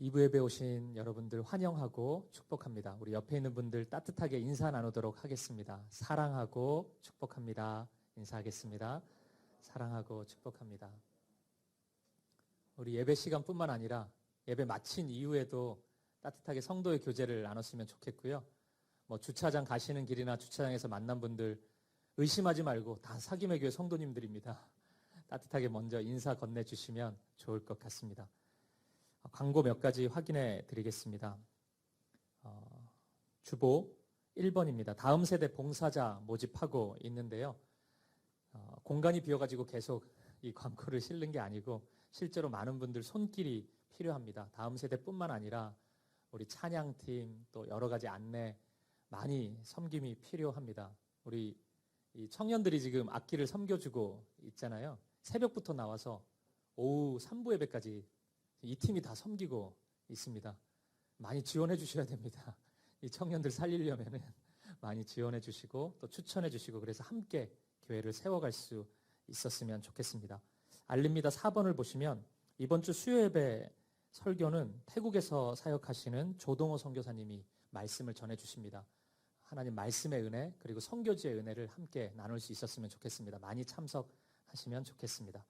2부 예배 오신 여러분들 환영하고 축복합니다. 우리 옆에 있는 분들 따뜻하게 인사 나누도록 하겠습니다. 사랑하고 축복합니다. 인사하겠습니다. 사랑하고 축복합니다. 우리 예배 시간뿐만 아니라 예배 마친 이후에도 따뜻하게 성도의 교제를 나눴으면 좋겠고요. 주차장 가시는 길이나 주차장에서 만난 분들 의심하지 말고 다 사김의 교회 성도님들입니다. 따뜻하게 먼저 인사 건네주시면 좋을 것 같습니다. 광고 몇 가지 확인해 드리겠습니다. 주보 1번입니다. 다음 세대 봉사자 모집하고 있는데요. 공간이 비어가지고 계속 이 광고를 실는 게 아니고 실제로 많은 분들 손길이 필요합니다. 다음 세대뿐만 아니라 우리 찬양팀 또 여러 가지 안내 많이 섬김이 필요합니다. 우리 이 청년들이 지금 악기를 섬겨주고 있잖아요. 새벽부터 나와서 오후 3부 예배까지 이 팀이 다 섬기고 있습니다. 많이 지원해 주셔야 됩니다. 이 청년들 살리려면은 많이 지원해 주시고 또 추천해 주시고 그래서 함께 교회를 세워갈 수 있었으면 좋겠습니다. 알립니다 4번을 보시면 이번 주 수요 예배 설교는 태국에서 사역하시는 조동호 선교사님이 말씀을 전해 주십니다. 하나님 말씀의 은혜 그리고 선교지의 은혜를 함께 나눌 수 있었으면 좋겠습니다. 많이 참석하시면 좋겠습니다.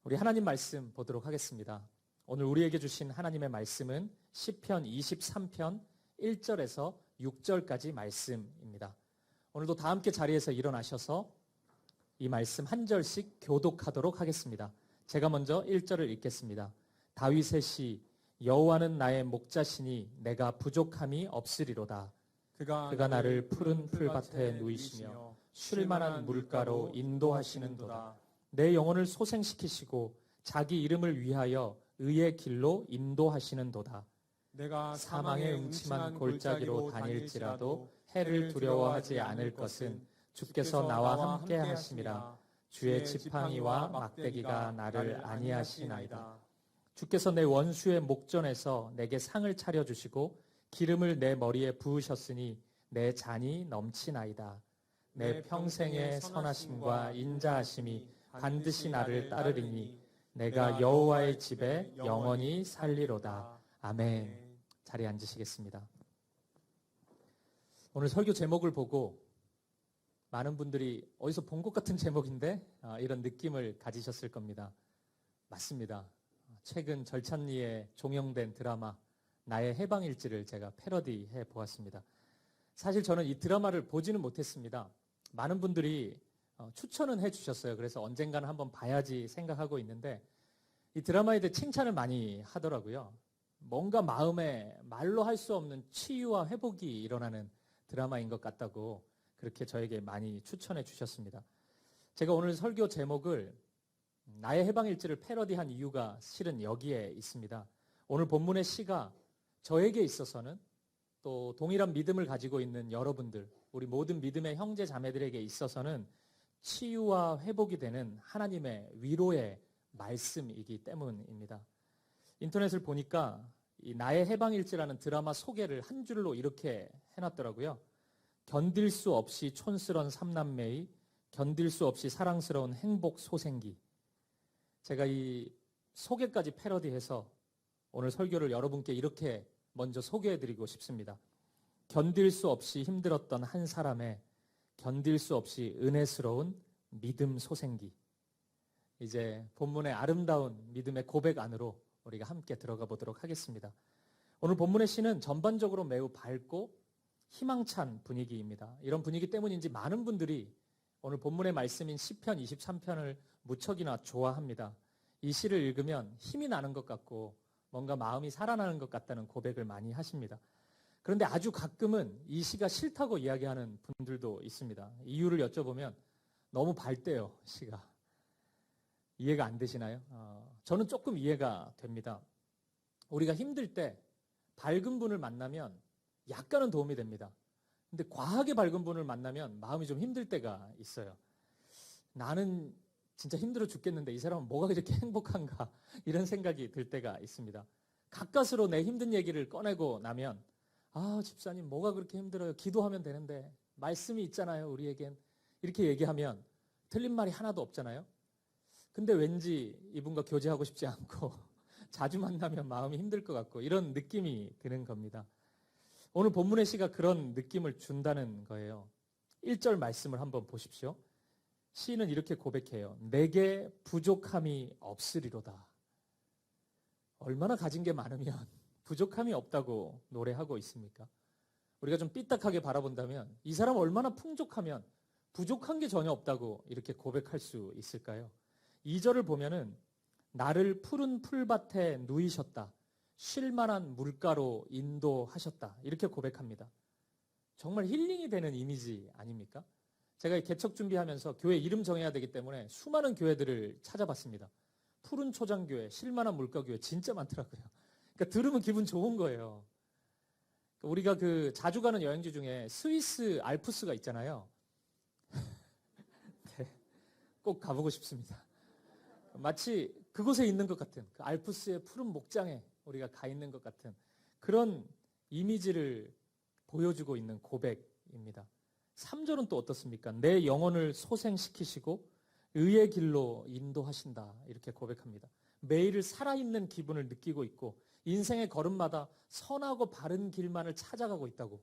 우리 하나님 말씀 보도록 하겠습니다. 오늘 우리에게 주신 하나님의 말씀은 시편 23편 1절에서 6절까지 말씀입니다. 오늘도 다 함께 자리에서 일어나셔서 이 말씀 한 절씩 교독하도록 하겠습니다. 제가 먼저 1절을 읽겠습니다. 다윗의 시 여호와는 나의 목자시니 내가 부족함이 없으리로다. 그가 나를 푸른 풀밭에 누이시며 쉴만한 물가로 인도하시는도다. 내 영혼을 소생시키시고 자기 이름을 위하여 의의 길로 인도하시는도다. 내가 사망의 음침한 골짜기로 다닐지라도 해를 두려워하지 않을 것은 주께서 나와 함께 하심이라. 주의 지팡이와 막대기가 나를 안위하시나이다. 주께서 내 원수의 목전에서 내게 상을 차려주시고 기름을 내 머리에 부으셨으니 내 잔이 넘치나이다. 내 평생의 선하심과 인자하심이 반드시 나를 따르리니 내가 여호와의 집에 영원히 살리로다. 아멘. 자리에 앉으시겠습니다. 오늘 설교 제목을 보고 많은 분들이 어디서 본 것 같은 제목인데 이런 느낌을 가지셨을 겁니다. 맞습니다. 최근 절찬리에 종영된 드라마 나의 해방일지를 제가 패러디해 보았습니다. 사실 저는 이 드라마를 보지는 못했습니다. 많은 분들이 추천은 해주셨어요. 그래서 언젠가는 한번 봐야지 생각하고 있는데 이 드라마에 대해 칭찬을 많이 하더라고요. 뭔가 마음에 말로 할 수 없는 치유와 회복이 일어나는 드라마인 것 같다고 그렇게 저에게 많이 추천해 주셨습니다. 제가 오늘 설교 제목을 나의 해방일지를 패러디한 이유가 실은 여기에 있습니다. 오늘 본문의 시가 저에게 있어서는 또 동일한 믿음을 가지고 있는 여러분들, 우리 모든 믿음의 형제 자매들에게 있어서는 치유와 회복이 되는 하나님의 위로의 말씀이기 때문입니다. 인터넷을 보니까 이 나의 해방일지라는 드라마 소개를 한 줄로 이렇게 해놨더라고요. 견딜 수 없이 촌스런 삼남매의 견딜 수 없이 사랑스러운 행복 소생기. 제가 이 소개까지 패러디해서 오늘 설교를 여러분께 이렇게 먼저 소개해드리고 싶습니다. 견딜 수 없이 힘들었던 한 사람의 견딜 수 없이 은혜스러운 믿음 소생기. 이제 본문의 아름다운 믿음의 고백 안으로 우리가 함께 들어가 보도록 하겠습니다. 오늘 본문의 시는 전반적으로 매우 밝고 희망찬 분위기입니다. 이런 분위기 때문인지 많은 분들이 오늘 본문의 말씀인 시편 23편을 무척이나 좋아합니다. 이 시를 읽으면 힘이 나는 것 같고 뭔가 마음이 살아나는 것 같다는 고백을 많이 하십니다. 그런데 아주 가끔은 이 시가 싫다고 이야기하는 분들도 있습니다. 이유를 여쭤보면 너무 밝대요, 시가. 이해가 안 되시나요? 저는 조금 이해가 됩니다. 우리가 힘들 때 밝은 분을 만나면 약간은 도움이 됩니다. 근데 과하게 밝은 분을 만나면 마음이 좀 힘들 때가 있어요. 나는 진짜 힘들어 죽겠는데 이 사람은 뭐가 그렇게 행복한가 이런 생각이 들 때가 있습니다. 가까스로 내 힘든 얘기를 꺼내고 나면 집사님 뭐가 그렇게 힘들어요. 기도하면 되는데 말씀이 있잖아요. 우리에겐. 이렇게 얘기하면 틀린 말이 하나도 없잖아요. 근데 왠지 이분과 교제하고 싶지 않고 자주 만나면 마음이 힘들 것 같고 이런 느낌이 드는 겁니다. 오늘 본문의 시가 그런 느낌을 준다는 거예요. 1절 말씀을 한번 보십시오. 시인은 이렇게 고백해요. 내게 부족함이 없으리로다. 얼마나 가진 게 많으면 부족함이 없다고 노래하고 있습니까? 우리가 좀 삐딱하게 바라본다면 이 사람 얼마나 풍족하면 부족한 게 전혀 없다고 이렇게 고백할 수 있을까요? 2절을 보면은 나를 푸른 풀밭에 누이셨다. 쉴만한 물가로 인도하셨다. 이렇게 고백합니다. 정말 힐링이 되는 이미지 아닙니까? 제가 이 개척 준비하면서 교회 이름 정해야 되기 때문에 수많은 교회들을 찾아봤습니다. 푸른 초장교회, 쉴만한 물가교회 진짜 많더라고요. 그러니까 들으면 기분 좋은 거예요. 우리가 그 자주 가는 여행지 중에 스위스 알프스가 있잖아요. 네, 꼭 가보고 싶습니다. 마치 그곳에 있는 것 같은 그 알프스의 푸른 목장에 우리가 가 있는 것 같은 그런 이미지를 보여주고 있는 고백입니다. 3절은 또 어떻습니까? 내 영혼을 소생시키시고 의의 길로 인도하신다. 이렇게 고백합니다. 매일 살아있는 기분을 느끼고 있고 인생의 걸음마다 선하고 바른 길만을 찾아가고 있다고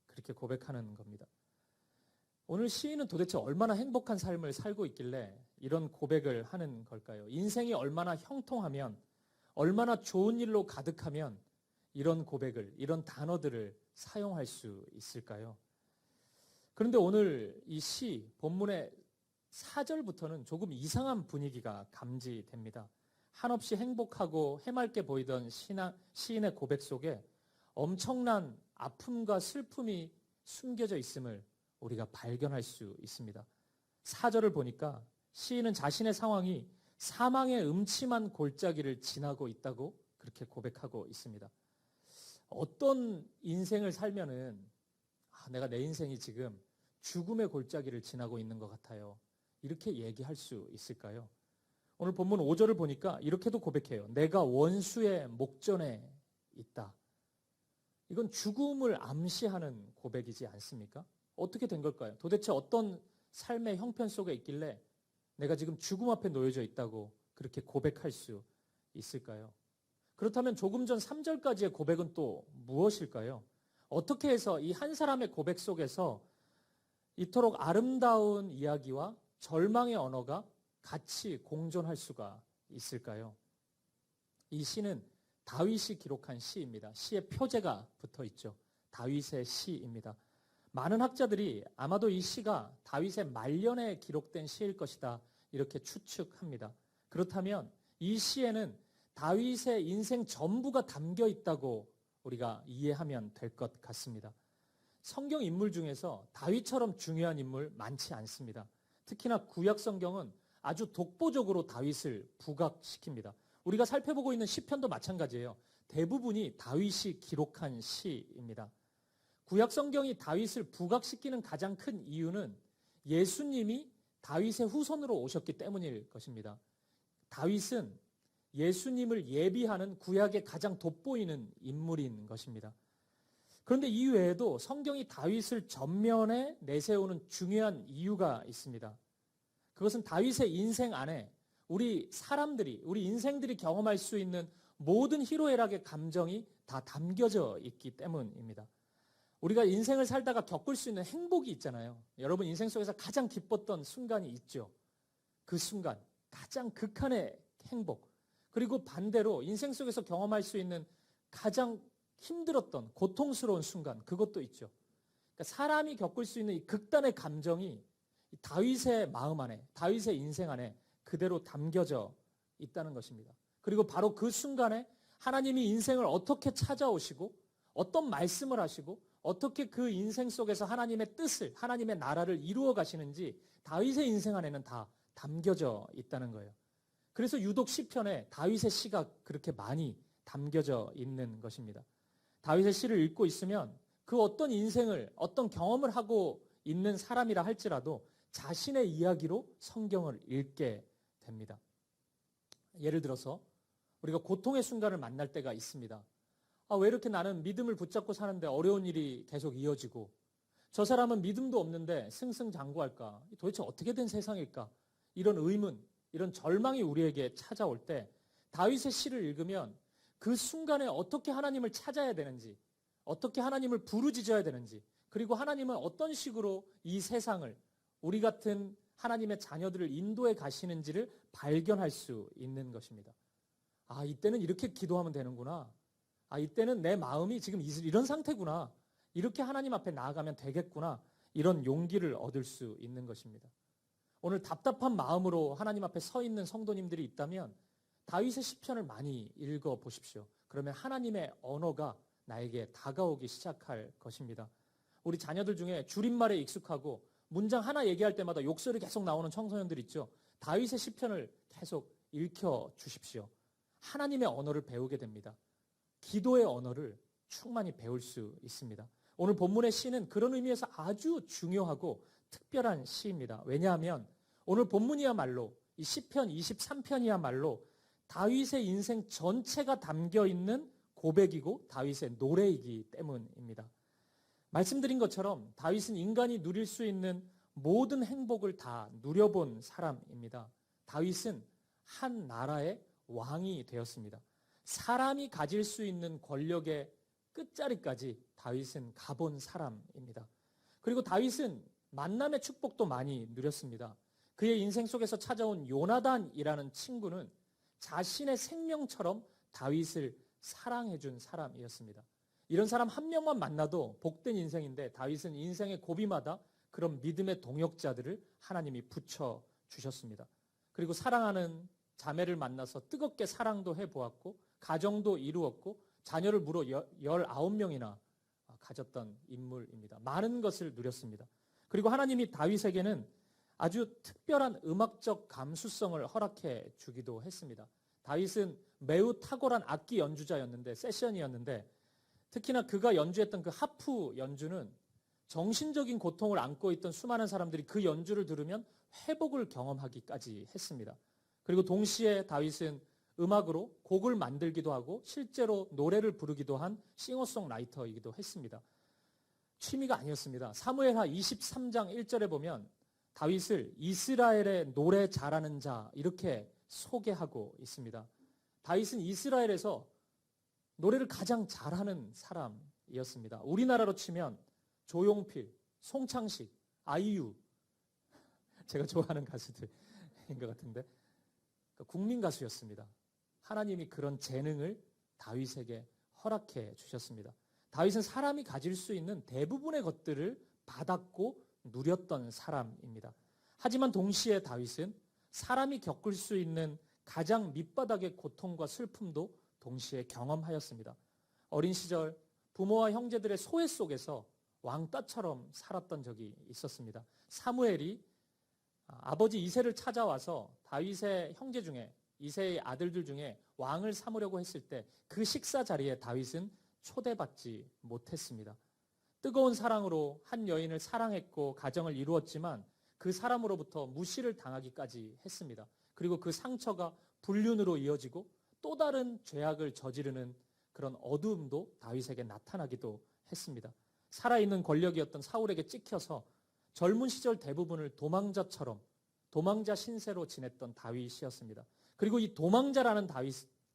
그렇게 고백하는 겁니다. 오늘 시인은 도대체 얼마나 행복한 삶을 살고 있길래 이런 고백을 하는 걸까요? 인생이 얼마나 형통하면, 얼마나 좋은 일로 가득하면 이런 고백을, 이런 단어들을 사용할 수 있을까요? 그런데 오늘 이 시, 본문의 4절부터는 조금 이상한 분위기가 감지됩니다. 한없이 행복하고 해맑게 보이던 시인의 고백 속에 엄청난 아픔과 슬픔이 숨겨져 있음을 우리가 발견할 수 있습니다. 4절을 보니까 시인은 자신의 상황이 사망의 음침한 골짜기를 지나고 있다고 그렇게 고백하고 있습니다. 어떤 인생을 살면은 내가 내 인생이 지금 죽음의 골짜기를 지나고 있는 것 같아요. 이렇게 얘기할 수 있을까요? 오늘 본문 5절을 보니까 이렇게도 고백해요. 내가 원수의 목전에 있다. 이건 죽음을 암시하는 고백이지 않습니까? 어떻게 된 걸까요? 도대체 어떤 삶의 형편 속에 있길래 내가 지금 죽음 앞에 놓여져 있다고 그렇게 고백할 수 있을까요? 그렇다면 조금 전 3절까지의 고백은 또 무엇일까요? 어떻게 해서 이 한 사람의 고백 속에서 이토록 아름다운 이야기와 절망의 언어가 같이 공존할 수가 있을까요? 이 시는 다윗이 기록한 시입니다. 시의 표제가 붙어 있죠. 다윗의 시입니다. 많은 학자들이 아마도 이 시가 다윗의 말년에 기록된 시일 것이다 이렇게 추측합니다. 그렇다면 이 시에는 다윗의 인생 전부가 담겨 있다고 우리가 이해하면 될 것 같습니다. 성경 인물 중에서 다윗처럼 중요한 인물 많지 않습니다. 특히나 구약 성경은 아주 독보적으로 다윗을 부각시킵니다. 우리가 살펴보고 있는 시편도 마찬가지예요. 대부분이 다윗이 기록한 시입니다. 구약 성경이 다윗을 부각시키는 가장 큰 이유는 예수님이 다윗의 후손으로 오셨기 때문일 것입니다. 다윗은 예수님을 예비하는 구약의 가장 돋보이는 인물인 것입니다. 그런데 이 외에도 성경이 다윗을 전면에 내세우는 중요한 이유가 있습니다. 그것은 다윗의 인생 안에 우리 사람들이, 우리 인생들이 경험할 수 있는 모든 희로애락의 감정이 다 담겨져 있기 때문입니다. 우리가 인생을 살다가 겪을 수 있는 행복이 있잖아요. 여러분 인생 속에서 가장 기뻤던 순간이 있죠. 그 순간, 가장 극한의 행복. 그리고 반대로 인생 속에서 경험할 수 있는 가장 힘들었던 고통스러운 순간, 그것도 있죠. 그러니까 사람이 겪을 수 있는 이 극단의 감정이 다윗의 마음 안에, 다윗의 인생 안에 그대로 담겨져 있다는 것입니다. 그리고 바로 그 순간에 하나님이 인생을 어떻게 찾아오시고 어떤 말씀을 하시고 어떻게 그 인생 속에서 하나님의 뜻을, 하나님의 나라를 이루어 가시는지 다윗의 인생 안에는 다 담겨져 있다는 거예요. 그래서 유독 시편에 다윗의 시가 그렇게 많이 담겨져 있는 것입니다. 다윗의 시를 읽고 있으면 그 어떤 인생을, 어떤 경험을 하고 있는 사람이라 할지라도 자신의 이야기로 성경을 읽게 됩니다. 예를 들어서 우리가 고통의 순간을 만날 때가 있습니다. 왜 이렇게 나는 믿음을 붙잡고 사는데 어려운 일이 계속 이어지고 저 사람은 믿음도 없는데 승승장구할까? 도대체 어떻게 된 세상일까? 이런 의문, 이런 절망이 우리에게 찾아올 때 다윗의 시를 읽으면 그 순간에 어떻게 하나님을 찾아야 되는지, 어떻게 하나님을 부르짖어야 되는지, 그리고 하나님은 어떤 식으로 이 세상을, 우리 같은 하나님의 자녀들을 인도해 가시는지를 발견할 수 있는 것입니다. 아, 이때는 이렇게 기도하면 되는구나. 아, 이때는 내 마음이 지금 이런 상태구나. 이렇게 하나님 앞에 나아가면 되겠구나. 이런 용기를 얻을 수 있는 것입니다. 오늘 답답한 마음으로 하나님 앞에 서 있는 성도님들이 있다면 다윗의 시편을 많이 읽어 보십시오. 그러면 하나님의 언어가 나에게 다가오기 시작할 것입니다. 우리 자녀들 중에 줄임말에 익숙하고 문장 하나 얘기할 때마다 욕설이 계속 나오는 청소년들 있죠. 다윗의 시편을 계속 읽혀 주십시오. 하나님의 언어를 배우게 됩니다. 기도의 언어를 충만히 배울 수 있습니다. 오늘 본문의 시는 그런 의미에서 아주 중요하고 특별한 시입니다. 왜냐하면 오늘 본문이야말로 이 시편 23편이야말로 다윗의 인생 전체가 담겨 있는 고백이고 다윗의 노래이기 때문입니다. 말씀드린 것처럼 다윗은 인간이 누릴 수 있는 모든 행복을 다 누려본 사람입니다. 다윗은 한 나라의 왕이 되었습니다. 사람이 가질 수 있는 권력의 끝자리까지 다윗은 가본 사람입니다. 그리고 다윗은 만남의 축복도 많이 누렸습니다. 그의 인생 속에서 찾아온 요나단이라는 친구는 자신의 생명처럼 다윗을 사랑해준 사람이었습니다. 이런 사람 한 명만 만나도 복된 인생인데 다윗은 인생의 고비마다 그런 믿음의 동역자들을 하나님이 붙여주셨습니다. 그리고 사랑하는 자매를 만나서 뜨겁게 사랑도 해보았고 가정도 이루었고 자녀를 무려 19명이나 가졌던 인물입니다. 많은 것을 누렸습니다. 그리고 하나님이 다윗에게는 아주 특별한 음악적 감수성을 허락해 주기도 했습니다. 다윗은 매우 탁월한 악기 연주자였는데, 세션이었는데 특히나 그가 연주했던 그 하프 연주는 정신적인 고통을 안고 있던 수많은 사람들이 그 연주를 들으면 회복을 경험하기까지 했습니다. 그리고 동시에 다윗은 음악으로 곡을 만들기도 하고 실제로 노래를 부르기도 한 싱어송라이터이기도 했습니다. 취미가 아니었습니다. 사무엘하 23장 1절에 보면 다윗을 이스라엘의 노래 잘하는 자 이렇게 소개하고 있습니다. 다윗은 이스라엘에서 노래를 가장 잘하는 사람이었습니다. 우리나라로 치면 조용필, 송창식, 아이유, 제가 좋아하는 가수들인 것 같은데 국민 가수였습니다. 하나님이 그런 재능을 다윗에게 허락해 주셨습니다. 다윗은 사람이 가질 수 있는 대부분의 것들을 받았고 누렸던 사람입니다. 하지만 동시에 다윗은 사람이 겪을 수 있는 가장 밑바닥의 고통과 슬픔도 동시에 경험하였습니다. 어린 시절 부모와 형제들의 소외 속에서 왕따처럼 살았던 적이 있었습니다. 사무엘이 아버지 이새를 찾아와서 다윗의 형제 중에 이새의 아들들 중에 왕을 삼으려고 했을 때 그 식사 자리에 다윗은 초대받지 못했습니다. 뜨거운 사랑으로 한 여인을 사랑했고 가정을 이루었지만 그 사람으로부터 무시를 당하기까지 했습니다. 그리고 그 상처가 불륜으로 이어지고 또 다른 죄악을 저지르는 그런 어두움도 다윗에게 나타나기도 했습니다. 살아있는 권력이었던 사울에게 찍혀서 젊은 시절 대부분을 도망자 신세로 지냈던 다윗이었습니다. 그리고 이 도망자라는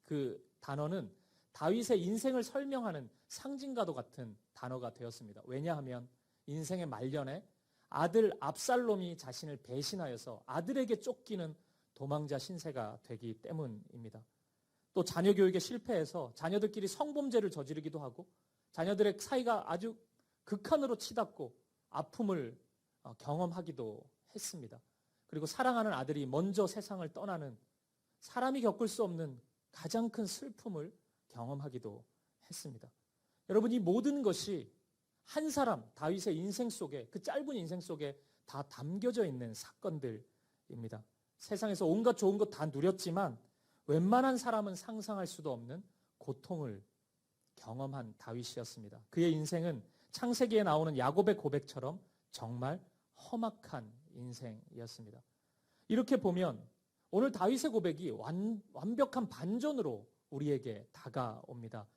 그 단어는 다윗의 인생을 설명하는 상징과도 같은 단어가 되었습니다. 왜냐하면 인생의 말년에 아들 압살롬이 자신을 배신하여서 아들에게 쫓기는 도망자 신세가 되기 때문입니다. 또 자녀 교육에 실패해서 자녀들끼리 성범죄를 저지르기도 하고 자녀들의 사이가 아주 극한으로 치닫고 아픔을 경험하기도 했습니다. 그리고 사랑하는 아들이 먼저 세상을 떠나는 사람이 겪을 수 없는 가장 큰 슬픔을 경험하기도 했습니다. 여러분, 이 모든 것이 한 사람 다윗의 인생 속에, 그 짧은 인생 속에 다 담겨져 있는 사건들입니다. 세상에서 온갖 좋은 것 다 누렸지만 웬만한 사람은 상상할 수도 없는 고통을 경험한 다윗이었습니다. 그의 인생은 창세기에 나오는 야곱의 고백처럼 정말 험악한 인생이었습니다. 이렇게 보면 오늘 다윗의 고백이 완벽한 반전으로 우리에게 다가옵니다.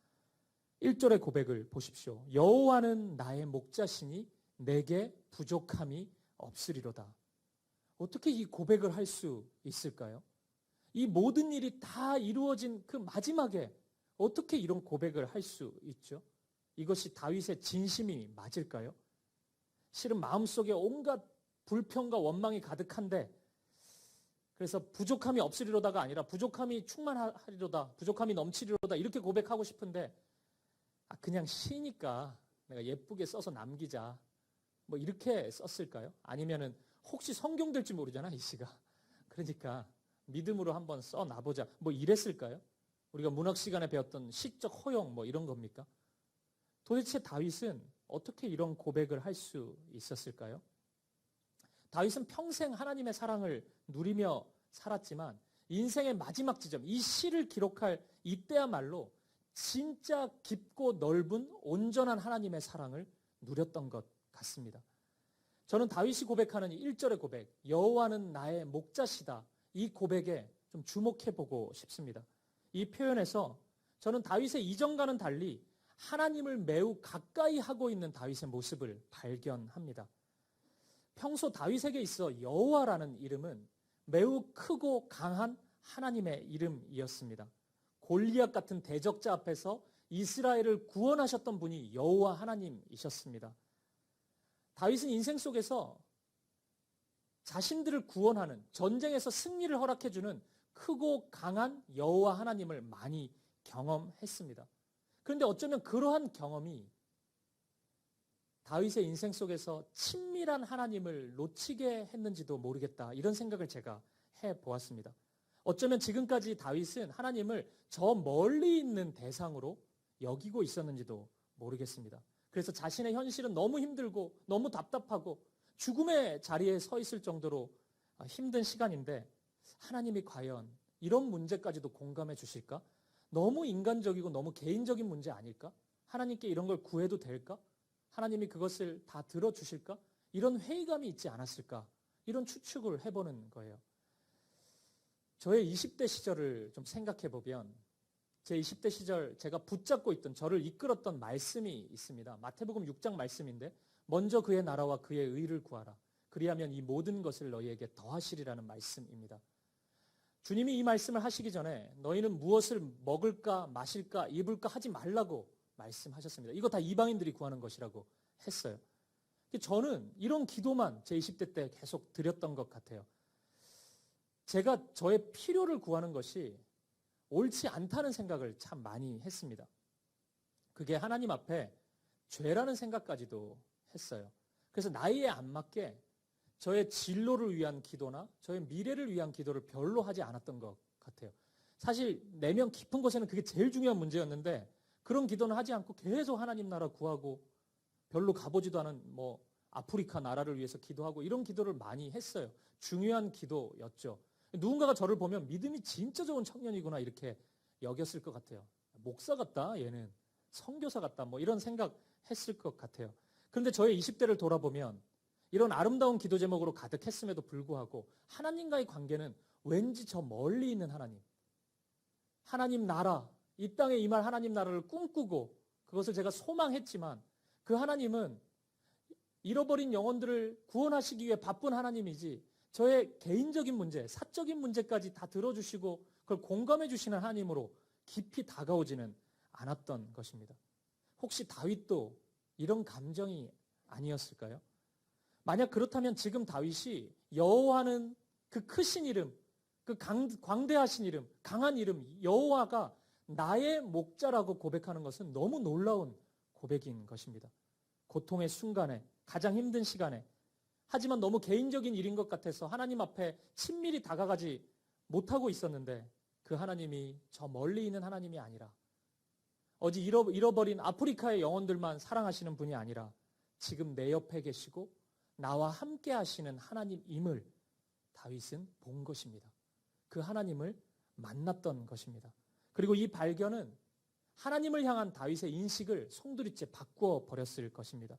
1절의 고백을 보십시오. 여호와는 나의 목자시니 내게 부족함이 없으리로다. 어떻게 이 고백을 할 수 있을까요? 이 모든 일이 다 이루어진 그 마지막에 어떻게 이런 고백을 할 수 있죠? 이것이 다윗의 진심이 맞을까요? 실은 마음속에 온갖 불평과 원망이 가득한데, 그래서 부족함이 없으리로다가 아니라 부족함이 충만하리로다, 부족함이 넘치리로다 이렇게 고백하고 싶은데, 그냥 시니까 내가 예쁘게 써서 남기자, 뭐 이렇게 썼을까요? 아니면은 혹시 성경 될지 모르잖아, 이 시가. 그러니까 믿음으로 한번 써놔보자, 뭐 이랬을까요? 우리가 문학 시간에 배웠던 시적 허용 뭐 이런 겁니까? 도대체 다윗은 어떻게 이런 고백을 할 수 있었을까요? 다윗은 평생 하나님의 사랑을 누리며 살았지만 인생의 마지막 지점, 이 시를 기록할 이때야말로 진짜 깊고 넓은 온전한 하나님의 사랑을 누렸던 것 같습니다. 저는 다윗이 고백하는 1절의 고백, 여호와는 나의 목자시다, 이 고백에 좀 주목해보고 싶습니다. 이 표현에서 저는 다윗의 이전과는 달리 하나님을 매우 가까이 하고 있는 다윗의 모습을 발견합니다. 평소 다윗에게 있어 여호와라는 이름은 매우 크고 강한 하나님의 이름이었습니다. 골리앗 같은 대적자 앞에서 이스라엘을 구원하셨던 분이 여호와 하나님이셨습니다. 다윗은 인생 속에서 자신들을 구원하는, 전쟁에서 승리를 허락해주는 크고 강한 여호와 하나님을 많이 경험했습니다. 그런데 어쩌면 그러한 경험이 다윗의 인생 속에서 친밀한 하나님을 놓치게 했는지도 모르겠다, 이런 생각을 제가 해보았습니다. 어쩌면 지금까지 다윗은 하나님을 저 멀리 있는 대상으로 여기고 있었는지도 모르겠습니다. 그래서 자신의 현실은 너무 힘들고 너무 답답하고 죽음의 자리에 서 있을 정도로 힘든 시간인데 하나님이 과연 이런 문제까지도 공감해 주실까? 너무 인간적이고 너무 개인적인 문제 아닐까? 하나님께 이런 걸 구해도 될까? 하나님이 그것을 다 들어주실까? 이런 회의감이 있지 않았을까? 이런 추측을 해보는 거예요. 저의 20대 시절을 좀 생각해 보면 제 20대 시절 제가 붙잡고 있던, 저를 이끌었던 말씀이 있습니다. 마태복음 6장 말씀인데, 먼저 그의 나라와 그의 의를 구하라. 그리하면 이 모든 것을 너희에게 더하시리라는 말씀입니다. 주님이 이 말씀을 하시기 전에 너희는 무엇을 먹을까 마실까 입을까 하지 말라고 말씀하셨습니다. 이거 다 이방인들이 구하는 것이라고 했어요. 저는 이런 기도만 제 20대 때 계속 드렸던 것 같아요. 제가 저의 필요를 구하는 것이 옳지 않다는 생각을 참 많이 했습니다. 그게 하나님 앞에 죄라는 생각까지도 했어요. 그래서 나이에 안 맞게 저의 진로를 위한 기도나 저의 미래를 위한 기도를 별로 하지 않았던 것 같아요. 사실 내면 깊은 곳에는 그게 제일 중요한 문제였는데 그런 기도는 하지 않고 계속 하나님 나라 구하고 별로 가보지도 않은 뭐 아프리카 나라를 위해서 기도하고 이런 기도를 많이 했어요. 중요한 기도였죠. 누군가가 저를 보면 믿음이 진짜 좋은 청년이구나 이렇게 여겼을 것 같아요. 목사 같다 얘는, 선교사 같다 뭐 이런 생각 했을 것 같아요. 그런데 저의 20대를 돌아보면 이런 아름다운 기도 제목으로 가득했음에도 불구하고 하나님과의 관계는 왠지 저 멀리 있는 하나님, 하나님 나라, 이 땅에 임할 하나님 나라를 꿈꾸고 그것을 제가 소망했지만 그 하나님은 잃어버린 영혼들을 구원하시기 위해 바쁜 하나님이지 저의 개인적인 문제, 사적인 문제까지 다 들어주시고 그걸 공감해 주시는 하나님으로 깊이 다가오지는 않았던 것입니다. 혹시 다윗도 이런 감정이 아니었을까요? 만약 그렇다면 지금 다윗이 여호와는 그 크신 이름, 그 광대하신 이름, 강한 이름, 여호와가 나의 목자라고 고백하는 것은 너무 놀라운 고백인 것입니다. 고통의 순간에, 가장 힘든 시간에, 하지만 너무 개인적인 일인 것 같아서 하나님 앞에 친밀히 다가가지 못하고 있었는데 그 하나님이 저 멀리 있는 하나님이 아니라, 어제 잃어버린 아프리카의 영혼들만 사랑하시는 분이 아니라 지금 내 옆에 계시고 나와 함께 하시는 하나님임을 다윗은 본 것입니다. 그 하나님을 만났던 것입니다. 그리고 이 발견은 하나님을 향한 다윗의 인식을 송두리째 바꾸어 버렸을 것입니다.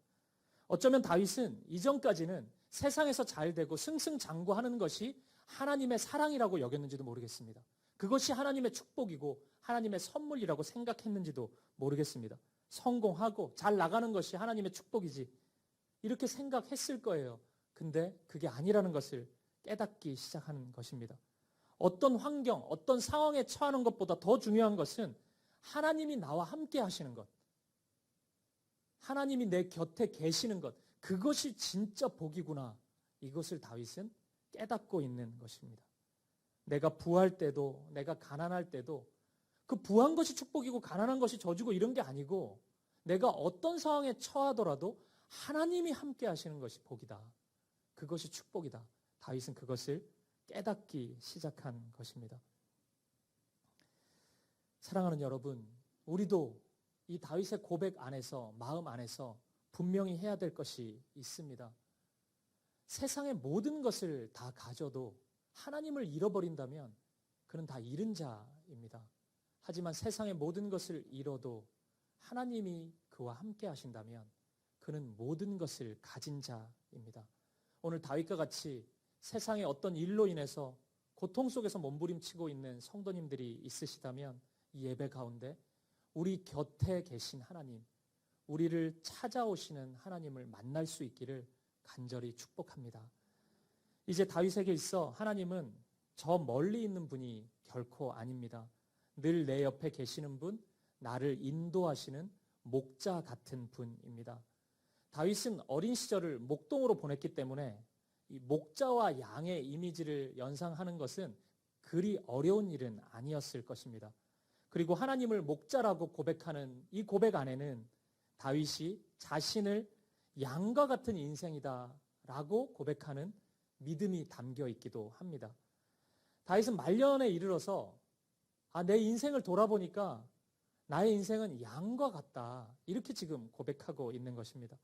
어쩌면 다윗은 이전까지는 세상에서 잘 되고 승승장구하는 것이 하나님의 사랑이라고 여겼는지도 모르겠습니다. 그것이 하나님의 축복이고 하나님의 선물이라고 생각했는지도 모르겠습니다. 성공하고 잘 나가는 것이 하나님의 축복이지 이렇게 생각했을 거예요. 근데 그게 아니라는 것을 깨닫기 시작하는 것입니다. 어떤 환경, 어떤 상황에 처하는 것보다 더 중요한 것은 하나님이 나와 함께 하시는 것. 하나님이 내 곁에 계시는 것. 그것이 진짜 복이구나. 이것을 다윗은 깨닫고 있는 것입니다. 내가 부할 때도, 내가 가난할 때도 그 부한 것이 축복이고 가난한 것이 저주고 이런 게 아니고 내가 어떤 상황에 처하더라도 하나님이 함께 하시는 것이 복이다. 그것이 축복이다. 다윗은 그것을 깨닫기 시작한 것입니다. 사랑하는 여러분, 우리도 이 다윗의 고백 안에서, 마음 안에서 분명히 해야 될 것이 있습니다. 세상의 모든 것을 다 가져도 하나님을 잃어버린다면 그는 다 잃은 자입니다. 하지만 세상의 모든 것을 잃어도 하나님이 그와 함께 하신다면 그는 모든 것을 가진 자입니다. 오늘 다윗과 같이 세상의 어떤 일로 인해서 고통 속에서 몸부림치고 있는 성도님들이 있으시다면 이 예배 가운데 우리 곁에 계신 하나님, 우리를 찾아오시는 하나님을 만날 수 있기를 간절히 축복합니다. 이제 다윗에게 있어 하나님은 저 멀리 있는 분이 결코 아닙니다. 늘 내 옆에 계시는 분, 나를 인도하시는 목자 같은 분입니다. 다윗은 어린 시절을 목동으로 보냈기 때문에 이 목자와 양의 이미지를 연상하는 것은 그리 어려운 일은 아니었을 것입니다. 그리고 하나님을 목자라고 고백하는 이 고백 안에는 다윗이 자신을 양과 같은 인생이다라고 고백하는 믿음이 담겨 있기도 합니다. 다윗은 말년에 이르러서 내 인생을 돌아보니까 나의 인생은 양과 같다. 이렇게 지금 고백하고 있는 것입니다.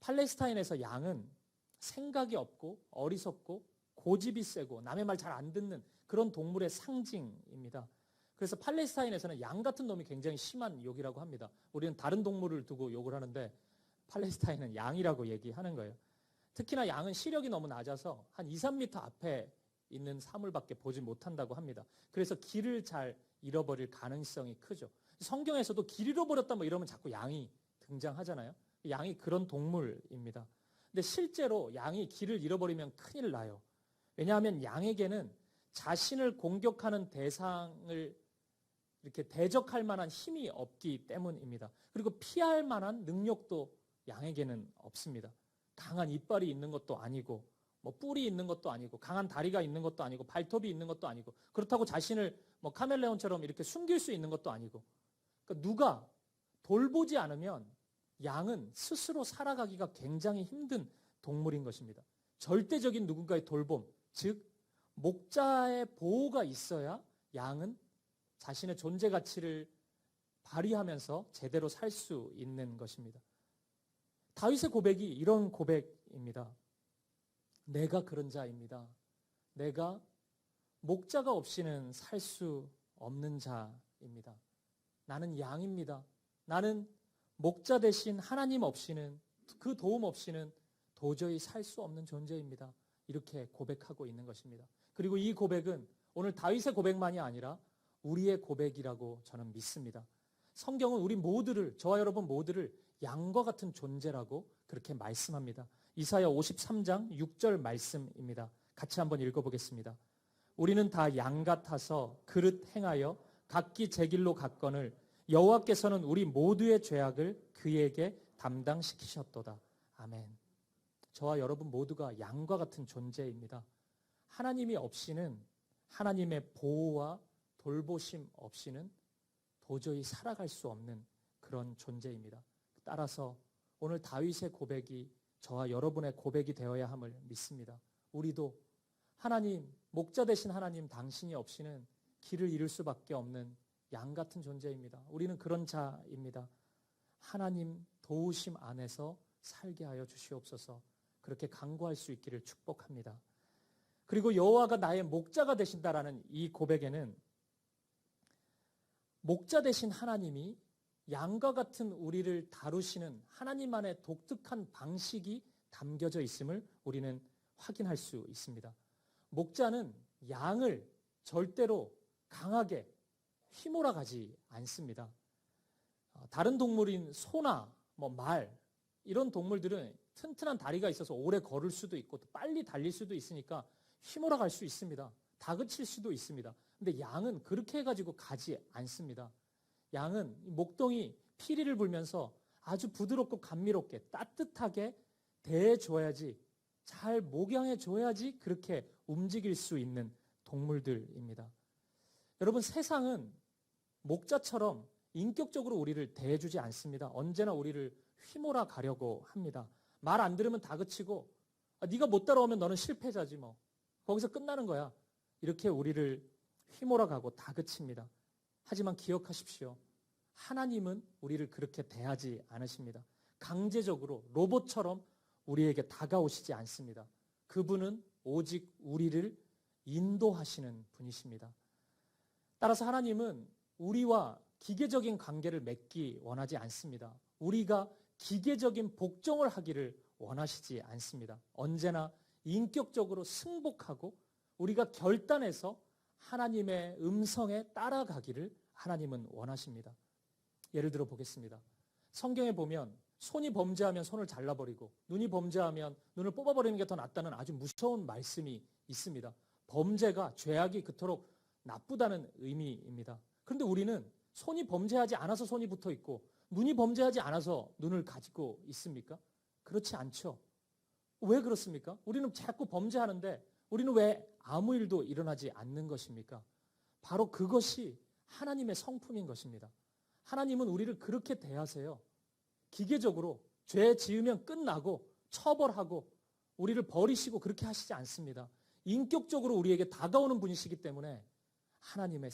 팔레스타인에서 양은 생각이 없고 어리석고 고집이 세고 남의 말 잘 안 듣는 그런 동물의 상징입니다. 그래서 팔레스타인에서는 양 같은 놈이 굉장히 심한 욕이라고 합니다. 우리는 다른 동물을 두고 욕을 하는데 팔레스타인은 양이라고 얘기하는 거예요. 특히나 양은 시력이 너무 낮아서 한 2, 3m 앞에 있는 사물밖에 보지 못한다고 합니다. 그래서 길을 잘 잃어버릴 가능성이 크죠. 성경에서도 길 잃어버렸다 뭐 이러면 자꾸 양이 등장하잖아요. 양이 그런 동물입니다. 근데 실제로 양이 길을 잃어버리면 큰일 나요. 왜냐하면 양에게는 자신을 공격하는 대상을 이렇게 대적할 만한 힘이 없기 때문입니다. 그리고 피할 만한 능력도 양에게는 없습니다. 강한 이빨이 있는 것도 아니고 뭐 뿔이 있는 것도 아니고 강한 다리가 있는 것도 아니고 발톱이 있는 것도 아니고 그렇다고 자신을 뭐 카멜레온처럼 이렇게 숨길 수 있는 것도 아니고 그러니까 누가 돌보지 않으면 양은 스스로 살아가기가 굉장히 힘든 동물인 것입니다. 절대적인 누군가의 돌봄, 즉 목자의 보호가 있어야 양은 자신의 존재 가치를 발휘하면서 제대로 살 수 있는 것입니다. 다윗의 고백이 이런 고백입니다. 내가 그런 자입니다. 내가 목자가 없이는 살 수 없는 자입니다. 나는 양입니다. 나는 목자 대신 하나님 없이는, 그 도움 없이는 도저히 살 수 없는 존재입니다. 이렇게 고백하고 있는 것입니다. 그리고 이 고백은 오늘 다윗의 고백만이 아니라 우리의 고백이라고 저는 믿습니다. 성경은 우리 모두를, 저와 여러분 모두를 양과 같은 존재라고 그렇게 말씀합니다. 이사야 53장 6절 말씀입니다. 같이 한번 읽어보겠습니다. 우리는 다 양 같아서 그릇 행하여 각기 제 길로 갔거늘 여호와께서는 우리 모두의 죄악을 그에게 담당시키셨도다. 아멘. 저와 여러분 모두가 양과 같은 존재입니다. 하나님이 없이는, 하나님의 보호와 돌보심 없이는 도저히 살아갈 수 없는 그런 존재입니다. 따라서 오늘 다윗의 고백이 저와 여러분의 고백이 되어야 함을 믿습니다. 우리도 하나님, 목자 되신 하나님 당신이 없이는 길을 잃을 수밖에 없는 양 같은 존재입니다. 우리는 그런 자입니다. 하나님 도우심 안에서 살게 하여 주시옵소서. 그렇게 간구할 수 있기를 축복합니다. 그리고 여호와가 나의 목자가 되신다라는 이 고백에는 목자 되신 하나님이 양과 같은 우리를 다루시는 하나님만의 독특한 방식이 담겨져 있음을 우리는 확인할 수 있습니다. 목자는 양을 절대로 강하게 휘몰아 가지 않습니다. 다른 동물인 소나 말 이런 동물들은 튼튼한 다리가 있어서 오래 걸을 수도 있고 또 빨리 달릴 수도 있으니까 휘몰아 갈 수 있습니다. 다그칠 수도 있습니다. 근데 양은 그렇게 해가지고 가지 않습니다. 양은 목동이 피리를 불면서 아주 부드럽고 감미롭게 따뜻하게 대해줘야지, 잘 목양해줘야지 그렇게 움직일 수 있는 동물들입니다. 여러분, 세상은 목자처럼 인격적으로 우리를 대해주지 않습니다. 언제나 우리를 휘몰아 가려고 합니다. 말 안 들으면 다그치고, 네가 못 따라오면 너는 실패자지 뭐. 거기서 끝나는 거야. 이렇게 우리를 휘몰아 가고 다그칩니다. 하지만 기억하십시오. 하나님은 우리를 그렇게 대하지 않으십니다. 강제적으로 로봇처럼 우리에게 다가오시지 않습니다. 그분은 오직 우리를 인도하시는 분이십니다. 따라서 하나님은 우리와 기계적인 관계를 맺기 원하지 않습니다. 우리가 기계적인 복종을 하기를 원하시지 않습니다. 언제나 인격적으로 승복하고 우리가 결단해서 하나님의 음성에 따라가기를 하나님은 원하십니다. 예를 들어 보겠습니다. 성경에 보면 손이 범죄하면 손을 잘라버리고 눈이 범죄하면 눈을 뽑아버리는 게 더 낫다는 아주 무서운 말씀이 있습니다. 범죄가, 죄악이 그토록 나쁘다는 의미입니다. 그런데 우리는 손이 범죄하지 않아서 손이 붙어 있고 눈이 범죄하지 않아서 눈을 가지고 있습니까? 그렇지 않죠. 왜 그렇습니까? 우리는 자꾸 범죄하는데 우리는 왜 아무 일도 일어나지 않는 것입니까? 바로 그것이 하나님의 성품인 것입니다. 하나님은 우리를 그렇게 대하세요. 기계적으로 죄 지으면 끝나고 처벌하고 우리를 버리시고 그렇게 하시지 않습니다. 인격적으로 우리에게 다가오는 분이시기 때문에 하나님의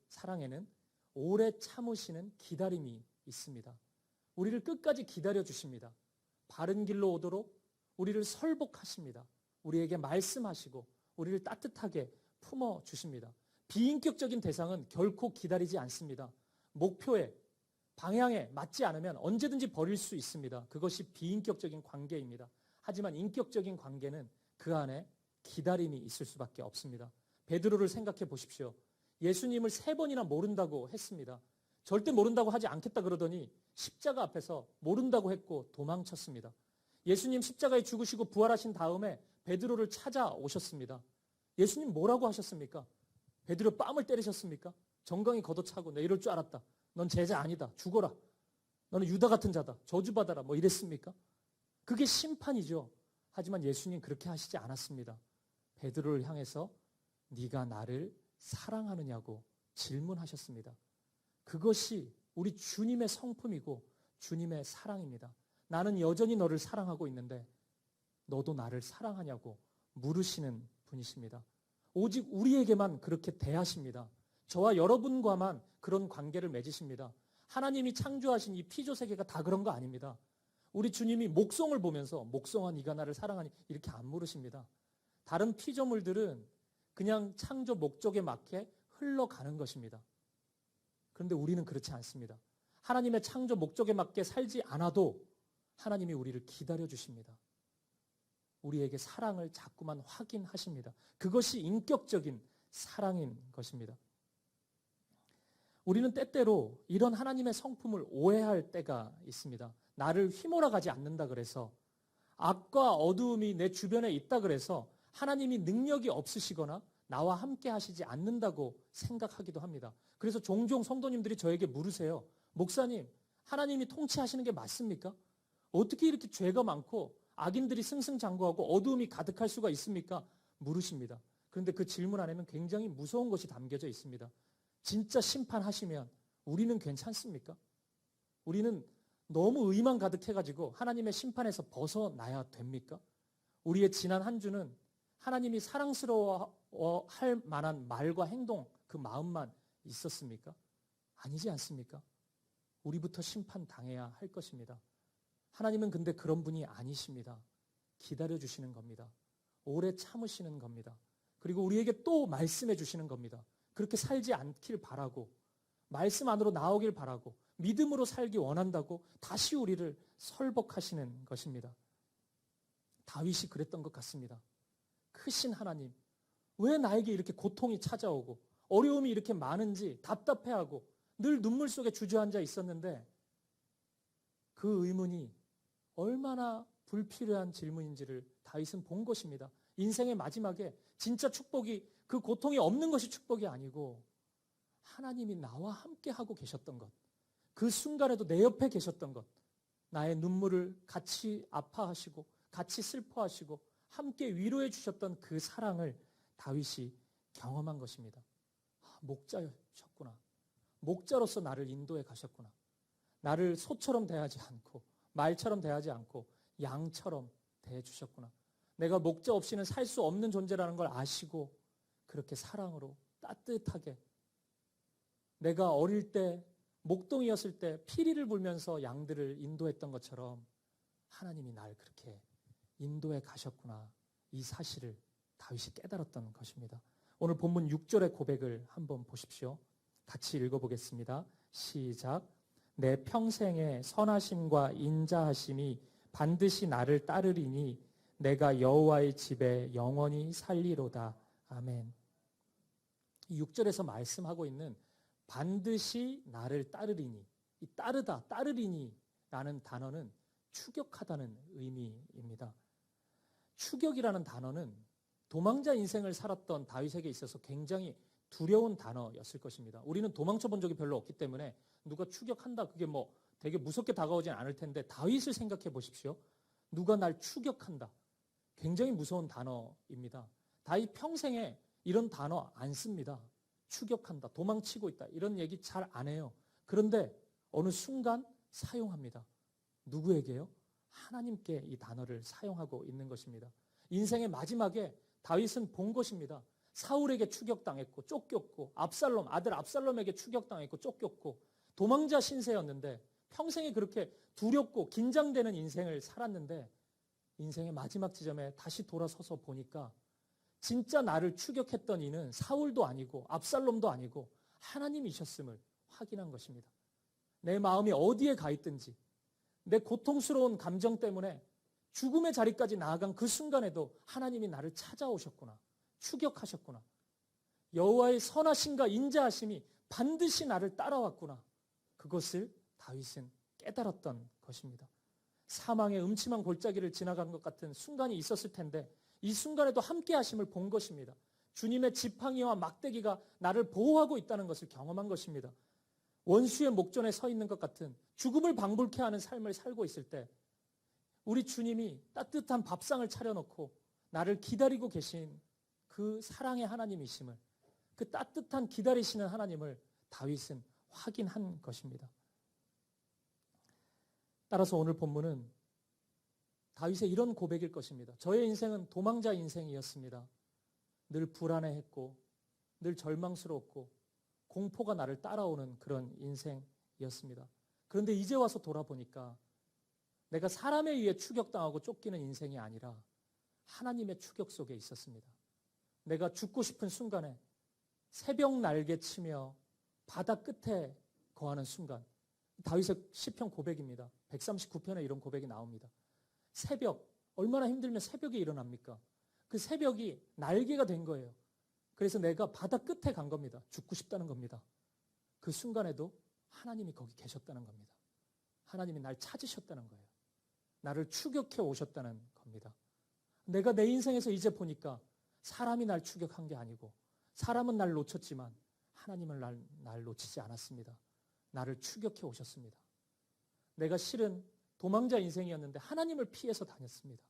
사랑에는 오래 참으시는 기다림이 있습니다. 우리를 끝까지 기다려 주십니다. 바른 길로 오도록 우리를 설복하십니다. 우리에게 말씀하시고 우리를 따뜻하게 품어 주십니다. 비인격적인 대상은 결코 기다리지 않습니다. 목표에, 방향에 맞지 않으면 언제든지 버릴 수 있습니다. 그것이 비인격적인 관계입니다. 하지만 인격적인 관계는 그 안에 기다림이 있을 수밖에 없습니다. 베드로를 생각해 보십시오. 예수님을 3번이나 모른다고 했습니다. 절대 모른다고 하지 않겠다 그러더니 십자가 앞에서 모른다고 했고 도망쳤습니다. 예수님 십자가에 죽으시고 부활하신 다음에 베드로를 찾아오셨습니다. 예수님 뭐라고 하셨습니까? 베드로 뺨을 때리셨습니까? 정강이 걷어차고 내 이럴 줄 알았다. 넌 제자 아니다. 죽어라. 너는 유다 같은 자다. 저주받아라. 뭐 이랬습니까? 그게 심판이죠. 하지만 예수님 그렇게 하시지 않았습니다. 베드로를 향해서 네가 나를 사랑하느냐고 질문하셨습니다. 그것이 우리 주님의 성품이고 주님의 사랑입니다. 나는 여전히 너를 사랑하고 있는데 너도 나를 사랑하냐고 물으시는 분이십니다. 오직 우리에게만 그렇게 대하십니다. 저와 여러분과만 그런 관계를 맺으십니다. 하나님이 창조하신 이 피조 세계가 다 그런 거 아닙니다. 우리 주님이 목송을 보면서 목송아 네가 나를 사랑하니 이렇게 안 물으십니다. 다른 피조물들은 그냥 창조 목적에 맞게 흘러가는 것입니다. 그런데 우리는 그렇지 않습니다. 하나님의 창조 목적에 맞게 살지 않아도 하나님이 우리를 기다려 주십니다. 우리에게 사랑을 자꾸만 확인하십니다. 그것이 인격적인 사랑인 것입니다. 우리는 때때로 이런 하나님의 성품을 오해할 때가 있습니다. 나를 휘몰아가지 않는다 그래서, 악과 어두움이 내 주변에 있다 그래서 하나님이 능력이 없으시거나 나와 함께 하시지 않는다고 생각하기도 합니다. 그래서 종종 성도님들이 저에게 물으세요. 목사님, 하나님이 통치하시는 게 맞습니까? 어떻게 이렇게 죄가 많고 악인들이 승승장구하고 어두움이 가득할 수가 있습니까? 물으십니다. 그런데 그 질문 안에는 굉장히 무서운 것이 담겨져 있습니다. 진짜 심판하시면 우리는 괜찮습니까? 우리는 너무 의만 가득해가지고 하나님의 심판에서 벗어나야 됩니까? 우리의 지난 한 주는 하나님이 사랑스러워할 만한 말과 행동, 그 마음만 있었습니까? 아니지 않습니까? 우리부터 심판당해야 할 것입니다. 하나님은 근데 그런 분이 아니십니다. 기다려주시는 겁니다. 오래 참으시는 겁니다. 그리고 우리에게 또 말씀해 주시는 겁니다. 그렇게 살지 않길 바라고, 말씀 안으로 나오길 바라고, 믿음으로 살기 원한다고 다시 우리를 설복하시는 것입니다. 다윗이 그랬던 것 같습니다. 크신 하나님, 왜 나에게 이렇게 고통이 찾아오고 어려움이 이렇게 많은지 답답해하고 늘 눈물 속에 주저앉아 있었는데, 그 의문이 얼마나 불필요한 질문인지를 다윗은 본 것입니다. 인생의 마지막에 진짜 축복이 그 고통이 없는 것이 축복이 아니고 하나님이 나와 함께 하고 계셨던 것, 그 순간에도 내 옆에 계셨던 것, 나의 눈물을 같이 아파하시고 같이 슬퍼하시고 함께 위로해 주셨던 그 사랑을 다윗이 경험한 것입니다. 목자셨구나. 목자로서 나를 인도해 가셨구나. 나를 소처럼 대하지 않고 말처럼 대하지 않고 양처럼 대해 주셨구나. 내가 목자 없이는 살 수 없는 존재라는 걸 아시고 그렇게 사랑으로 따뜻하게, 내가 어릴 때 목동이었을 때 피리를 불면서 양들을 인도했던 것처럼 하나님이 날 그렇게 인도해 가셨구나. 이 사실을 다윗이 깨달았던 것입니다. 오늘 본문 6절의 고백을 한번 보십시오. 같이 읽어보겠습니다. 시작. 내 평생의 선하심과 인자하심이 반드시 나를 따르리니 내가 여호와의 집에 영원히 살리로다. 아멘. 이 6절에서 말씀하고 있는 반드시 나를 따르리니, 이 따르다, 따르리니 라는 단어는 추격하다는 의미입니다. 추격이라는 단어는 도망자 인생을 살았던 다윗에게 있어서 굉장히 두려운 단어였을 것입니다. 우리는 도망쳐 본 적이 별로 없기 때문에 누가 추격한다, 그게 뭐 되게 무섭게 다가오진 않을 텐데 다윗을 생각해 보십시오. 누가 날 추격한다. 굉장히 무서운 단어입니다. 다윗 평생에 이런 단어 안 씁니다. 추격한다, 도망치고 있다, 이런 얘기 잘 안 해요. 그런데 어느 순간 사용합니다. 누구에게요? 하나님께 이 단어를 사용하고 있는 것입니다. 인생의 마지막에 다윗은 본 것입니다. 사울에게 추격당했고 쫓겼고 아들 압살롬에게 추격당했고 쫓겼고 도망자 신세였는데 평생에 그렇게 두렵고 긴장되는 인생을 살았는데 인생의 마지막 지점에 다시 돌아서서 보니까 진짜 나를 추격했던 이는 사울도 아니고 압살롬도 아니고 하나님이셨음을 확인한 것입니다. 내 마음이 어디에 가 있든지 내 고통스러운 감정 때문에 죽음의 자리까지 나아간 그 순간에도 하나님이 나를 찾아오셨구나. 추격하셨구나. 여호와의 선하심과 인자하심이 반드시 나를 따라왔구나. 그것을 다윗은 깨달았던 것입니다. 사망의 음침한 골짜기를 지나간 것 같은 순간이 있었을 텐데 이 순간에도 함께 하심을 본 것입니다. 주님의 지팡이와 막대기가 나를 보호하고 있다는 것을 경험한 것입니다. 원수의 목전에 서 있는 것 같은 죽음을 방불케 하는 삶을 살고 있을 때 우리 주님이 따뜻한 밥상을 차려놓고 나를 기다리고 계신 그 사랑의 하나님이심을, 그 따뜻한 기다리시는 하나님을 다윗은 확인한 것입니다. 따라서 오늘 본문은 다윗의 이런 고백일 것입니다. 저의 인생은 도망자 인생이었습니다. 늘 불안해했고 늘 절망스러웠고 공포가 나를 따라오는 그런 인생이었습니다. 그런데 이제 와서 돌아보니까 내가 사람에 의해 추격당하고 쫓기는 인생이 아니라 하나님의 추격 속에 있었습니다. 내가 죽고 싶은 순간에 새벽 날개 치며 바다 끝에 거하는 순간, 다윗의 시편 고백입니다. 139편에 이런 고백이 나옵니다. 새벽, 얼마나 힘들면 새벽에 일어납니까? 그 새벽이 날개가 된 거예요. 그래서 내가 바다 끝에 간 겁니다. 죽고 싶다는 겁니다. 그 순간에도 하나님이 거기 계셨다는 겁니다. 하나님이 날 찾으셨다는 거예요. 나를 추격해 오셨다는 겁니다. 내가 내 인생에서 이제 보니까 사람이 날 추격한 게 아니고 사람은 날 놓쳤지만 하나님은 날 놓치지 않았습니다. 나를 추격해 오셨습니다. 내가 실은 도망자 인생이었는데 하나님을 피해서 다녔습니다.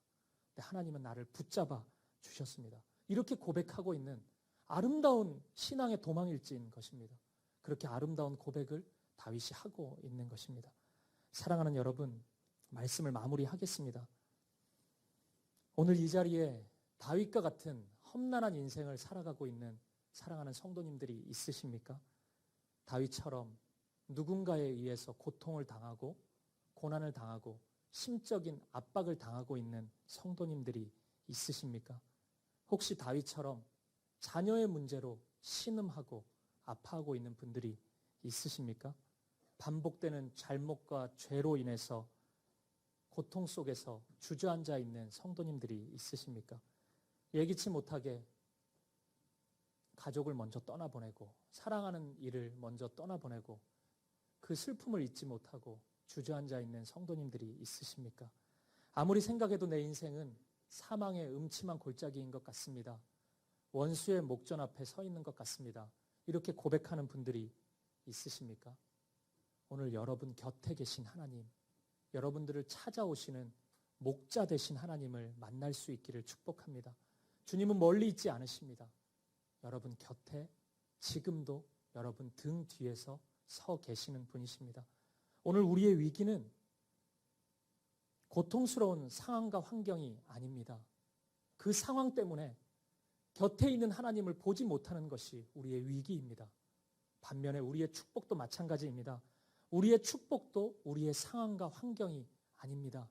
근데 하나님은 나를 붙잡아 주셨습니다. 이렇게 고백하고 있는 아름다운 신앙의 도망일지인 것입니다. 그렇게 아름다운 고백을 다윗이 하고 있는 것입니다. 사랑하는 여러분, 말씀을 마무리하겠습니다. 오늘 이 자리에 다윗과 같은 험난한 인생을 살아가고 있는 사랑하는 성도님들이 있으십니까? 다윗처럼 누군가에 의해서 고통을 당하고 고난을 당하고 심적인 압박을 당하고 있는 성도님들이 있으십니까? 혹시 다윗처럼 자녀의 문제로 신음하고 아파하고 있는 분들이 있으십니까? 반복되는 잘못과 죄로 인해서 고통 속에서 주저앉아 있는 성도님들이 있으십니까? 예기치 못하게 가족을 먼저 떠나보내고 사랑하는 이를 먼저 떠나보내고 그 슬픔을 잊지 못하고 주저앉아 있는 성도님들이 있으십니까? 아무리 생각해도 내 인생은 사망의 음침한 골짜기인 것 같습니다. 원수의 목전 앞에 서 있는 것 같습니다. 이렇게 고백하는 분들이 있으십니까? 오늘 여러분 곁에 계신 하나님, 여러분들을 찾아오시는 목자 되신 하나님을 만날 수 있기를 축복합니다. 주님은 멀리 있지 않으십니다. 여러분 곁에 지금도 여러분 등 뒤에서 서 계시는 분이십니다. 오늘 우리의 위기는 고통스러운 상황과 환경이 아닙니다. 그 상황 때문에 곁에 있는 하나님을 보지 못하는 것이 우리의 위기입니다. 반면에 우리의 축복도 마찬가지입니다. 우리의 축복도 우리의 상황과 환경이 아닙니다.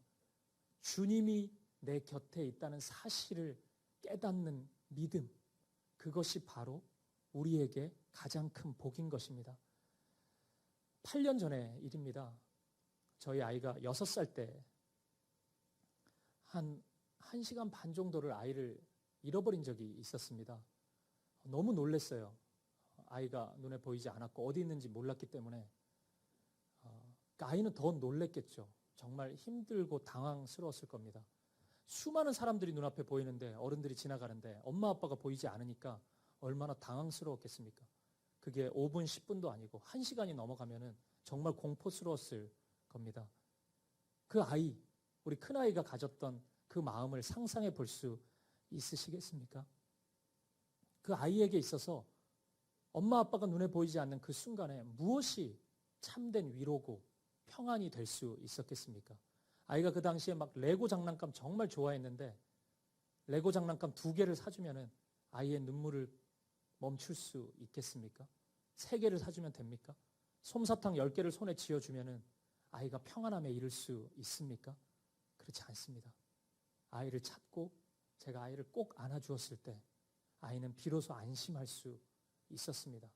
주님이 내 곁에 있다는 사실을 깨닫는 믿음, 그것이 바로 우리에게 가장 큰 복인 것입니다. 8년 전의 일입니다. 저희 아이가 6살 때 한 1시간 반 정도를 아이를 잃어버린 적이 있었습니다. 너무 놀랐어요. 아이가 눈에 보이지 않았고 어디 있는지 몰랐기 때문에 아이는 더 놀랬겠죠. 정말 힘들고 당황스러웠을 겁니다. 수많은 사람들이 눈앞에 보이는데 어른들이 지나가는데 엄마 아빠가 보이지 않으니까 얼마나 당황스러웠겠습니까? 그게 5분, 10분도 아니고 1시간이 넘어가면은 정말 공포스러웠을 겁니다. 그 아이, 우리 큰아이가 가졌던 그 마음을 상상해 볼 수 있으시겠습니까? 그 아이에게 있어서 엄마 아빠가 눈에 보이지 않는 그 순간에 무엇이 참된 위로고 평안이 될 수 있었겠습니까? 아이가 그 당시에 막 레고 장난감 정말 좋아했는데 레고 장난감 2개를 사주면은 아이의 눈물을 멈출 수 있겠습니까? 3개를 사주면 됩니까? 솜사탕 10개를 손에 쥐어주면은 아이가 평안함에 이를 수 있습니까? 그렇지 않습니다. 아이를 찾고 제가 아이를 꼭 안아주었을 때 아이는 비로소 안심할 수 있었습니다.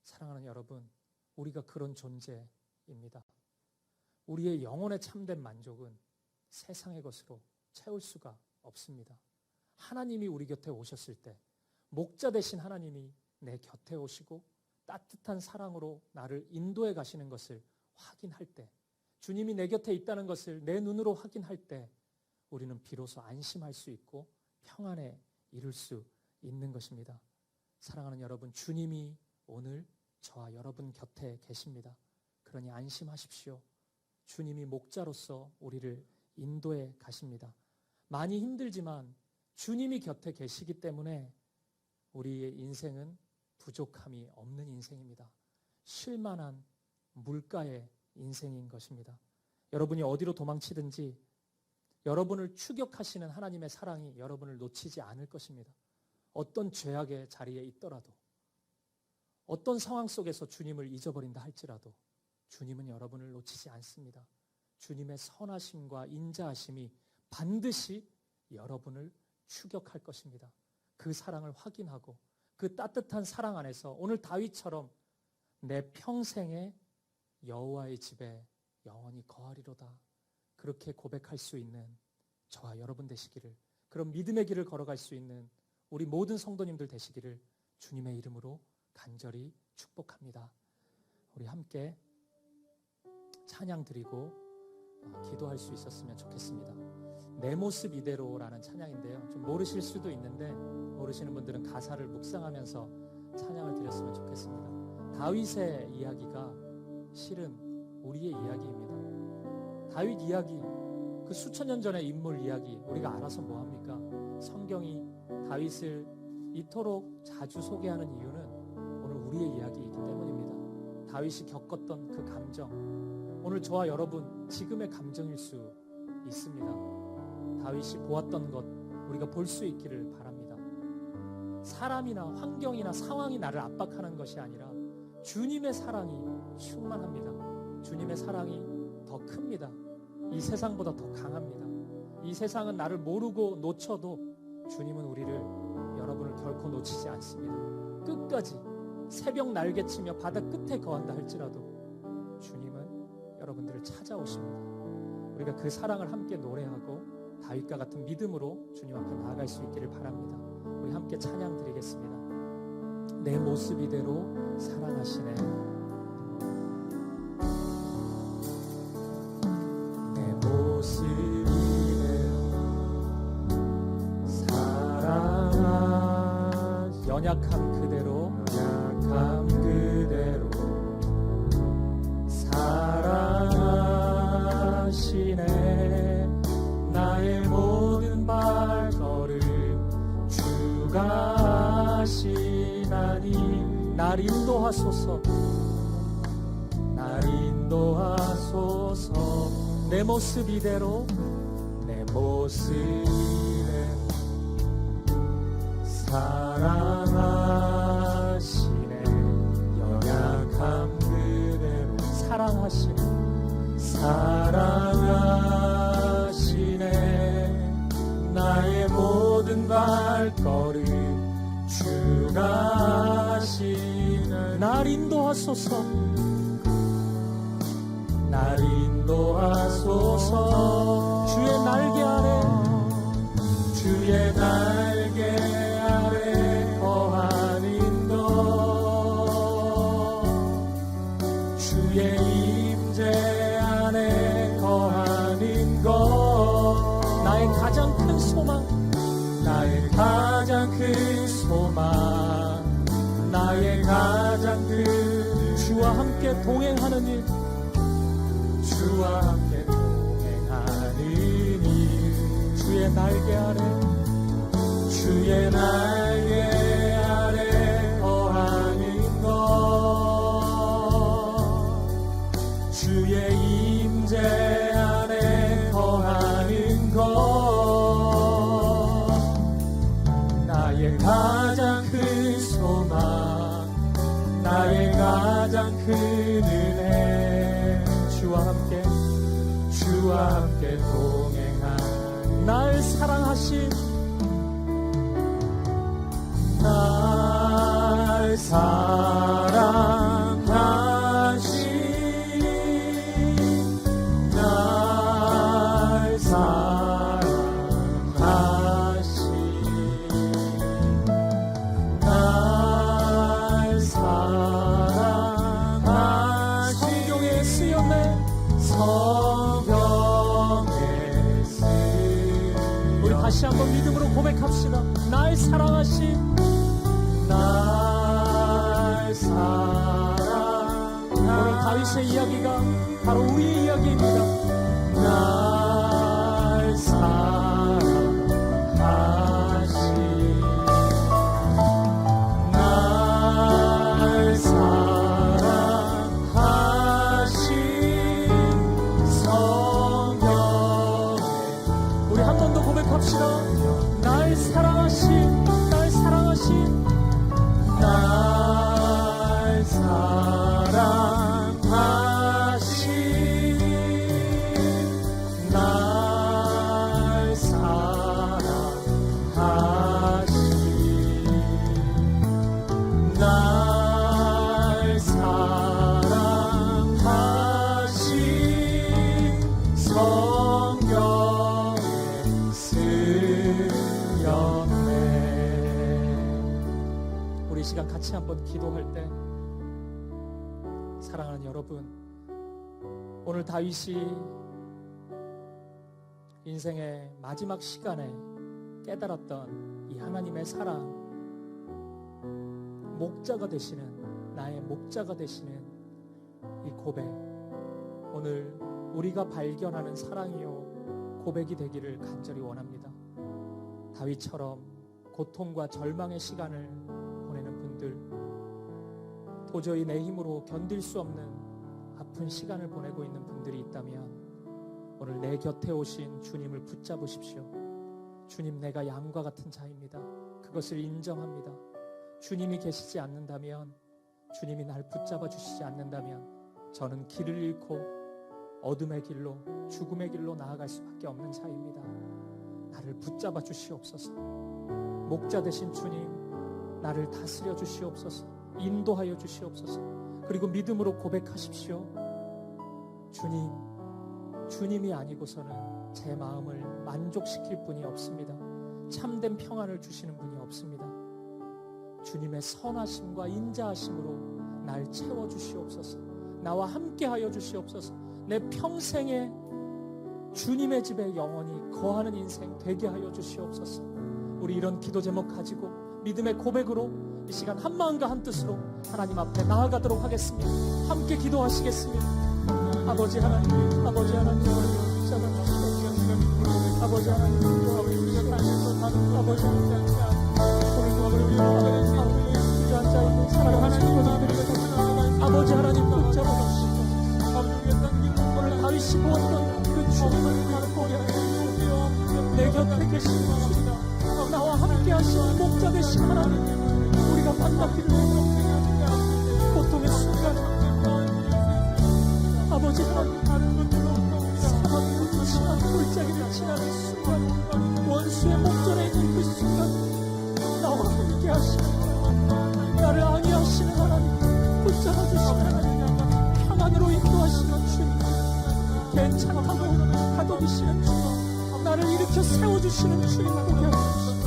사랑하는 여러분, 우리가 그런 존재입니다. 우리의 영혼의 참된 만족은 세상의 것으로 채울 수가 없습니다. 하나님이 우리 곁에 오셨을 때, 목자 되신 하나님이 내 곁에 오시고 따뜻한 사랑으로 나를 인도해 가시는 것을 확인할 때, 주님이 내 곁에 있다는 것을 내 눈으로 확인할 때 우리는 비로소 안심할 수 있고 평안에 이룰 수 있는 것입니다. 사랑하는 여러분, 주님이 오늘 저와 여러분 곁에 계십니다. 그러니 안심하십시오. 주님이 목자로서 우리를 인도해 가십니다. 많이 힘들지만 주님이 곁에 계시기 때문에 우리의 인생은 부족함이 없는 인생입니다. 쉴만한 물가의 인생인 것입니다. 여러분이 어디로 도망치든지 여러분을 추격하시는 하나님의 사랑이 여러분을 놓치지 않을 것입니다. 어떤 죄악의 자리에 있더라도, 어떤 상황 속에서 주님을 잊어버린다 할지라도 주님은 여러분을 놓치지 않습니다. 주님의 선하심과 인자하심이 반드시 여러분을 추격할 것입니다. 그 사랑을 확인하고 그 따뜻한 사랑 안에서 오늘 다윗처럼 내 평생에 여호와의 집에 영원히 거하리로다, 그렇게 고백할 수 있는 저와 여러분 되시기를, 그런 믿음의 길을 걸어갈 수 있는 우리 모든 성도님들 되시기를 주님의 이름으로 간절히 축복합니다. 우리 함께 찬양 드리고 기도할 수 있었으면 좋겠습니다. 내 모습 이대로라는 찬양인데요, 좀 모르실 수도 있는데 모르시는 분들은 가사를 묵상하면서 찬양을 드렸으면 좋겠습니다. 다윗의 이야기가 실은 우리의 이야기입니다. 다윗 이야기, 그 수천 년 전의 인물 이야기 우리가 알아서 뭐합니까? 성경이 다윗을 이토록 자주 소개하는 이유는 오늘 우리의 이야기이기 때문입니다. 다윗이 겪었던 그 감정, 오늘 저와 여러분 지금의 감정일 수 있습니다. 다윗이 보았던 것 우리가 볼 수 있기를 바랍니다. 사람이나 환경이나 상황이 나를 압박하는 것이 아니라 주님의 사랑이 충만합니다. 주님의 사랑이 더 큽니다. 이 세상보다 더 강합니다. 이 세상은 나를 모르고 놓쳐도 주님은 우리를, 여러분을 결코 놓치지 않습니다. 끝까지 새벽 날개치며 바다 끝에 거한다 할지라도 주님은 여러분들을 찾아오십니다. 우리가 그 사랑을 함께 노래하고 다윗과 같은 믿음으로 주님 앞에 나아갈 수 있기를 바랍니다. 우리 함께 찬양 드리겠습니다. 내 모습 이대로 사랑하시네. 내 모습 이대로 사랑하시네. 연약함 그대로 사랑하시네. 나의 모든 발걸음 주가 하시나니 날 인도하소서. 날 인도하소서. 내 모습 이대로 내 모습 이대로 사랑하시네. 연약함 그대로 사랑하시네. 나의 모든 발걸음 주가 하시네. 날 인도하소서. 날 인도하소서. 주의 날개 아래 주의 날개 아래 거하는 것 주의 임재 안에 거하는 것 나의 가장 큰 소망 나의 가장 큰 소망 나의 가장 큰 주와 함께 동행하는 일 주와 함께 동행하는 일 주의 날개 아래 주의 날개 아래 거하는 것 주의 임재 안에 거하는 것 나의 가장 큰 소망 나의 가장 큰 은혜 주와 함께 동행한 날 사랑하신 날 사랑하신 날 사랑하신 날 사랑하신 성경에 쓰였네 성경에 쓰였네 우리 다시 한번 믿음으로 고백합시다. 날 사랑하신 날 사랑하신 오늘 다윗의 이야기가 바로 우리의 이야기입니다. 날 사랑하신 날 사랑하신 성경에 우리 한 번 더 고백합시다. 날 사랑하신 날 사랑하신 날 사랑하신 날 사랑하신 날 사랑하신 성경에 쓰였네. 우리 시간 같이 한번 기도할 때 사랑하는 여러분 오늘 다윗이 인생의 마지막 시간에 깨달았던 이 하나님의 사랑 목자가 되시는 나의 목자가 되시는 이 고백 오늘 우리가 발견하는 사랑이요 고백이 되기를 간절히 원합니다. 다윗처럼 고통과 절망의 시간을 보내는 분들 도저히 내 힘으로 견딜 수 없는 아픈 시간을 보내고 있는 분들이 있다면 오늘 내 곁에 오신 주님을 붙잡으십시오. 주님 내가 양과 같은 자입니다. 그것을 인정합니다. 주님이 계시지 않는다면 주님이 날 붙잡아 주시지 않는다면 저는 길을 잃고 어둠의 길로 죽음의 길로 나아갈 수밖에 없는 자입니다. 나를 붙잡아 주시옵소서. 목자 되신 주님 나를 다스려 주시옵소서. 인도하여 주시옵소서. 그리고 믿음으로 고백하십시오. 주님이 아니고서는 제 마음을 만족시킬 분이 없습니다. 참된 평안을 주시는 분이 없습니다. 주님의 선하심과 인자하심으로 날 채워주시옵소서. 나와 함께하여 주시옵소서. 내 평생에 주님의 집에 영원히 거하는 인생 되게 하여 주시옵소서. 우리 이런 기도 제목 가지고 믿음의 고백으로 이 시간 한 마음과 한 뜻으로 하나님 앞에 나아가도록 하겠습니다. 함께 기도하시겠습니다. 아버지 하나님, 아버지 하나님, 아버지 하나님, 아버지 주저앉아있는 사랑하는 고객들에게 아버지 하나님 붙잡아주시고 오늘 다윗이 보았던 그 주님을 보게 하시고 내 곁에 계시는 주님, 나와 함께 하시는 목자 되신 하나님, 우리가 만나기를 원합니다. 고통의 순간 아버지 하나님, 사망의 심한 골짜기를 지나는 순간, 원수의 목전에 있는 그 순간 나와 함께 하시는, 나를 안위하시는 하나님, 붙잡아주시는 하나님, 평안으로 인도하시는 주님, 괜찮다고 가둬두시는 주님, 나를 일으켜 세워주시는 주님 보게 하옵소서.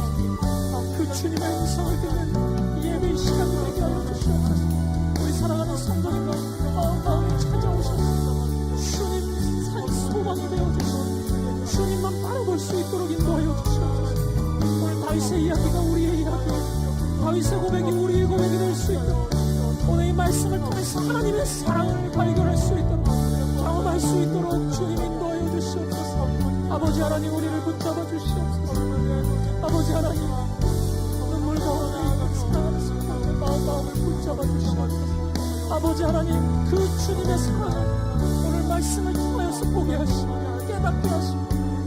그 주님의 음성을 듣는 예배 시간 되게 하여 주시옵소서. 우리 사랑하는 성도님과 마음이 찾아오셔서 주님 산 소망이 되어주시고 주님만 바라볼 수 있도록 인도하여 주시옵소서. 오늘 다윗의 이야기가 우리의 이야기, 다윗의 고백이 우리의 고백이 될 수 있도록, 오늘 이 말씀을 통해서 하나님의 사랑을 발견할 수 있도록, 경험할 수 있도록 주님 인도하여 주시옵소서. 아버지 하나님, 우리를 붙잡아 주시옵소서. 아버지 하나님, 눈물 가운데 사랑하는 성도의 마음을 붙잡아 주시옵소서. 아버지 하나님, 그 주님의 사랑을 오늘 말씀을 통하여서 보게 하시고 깨닫게 하시고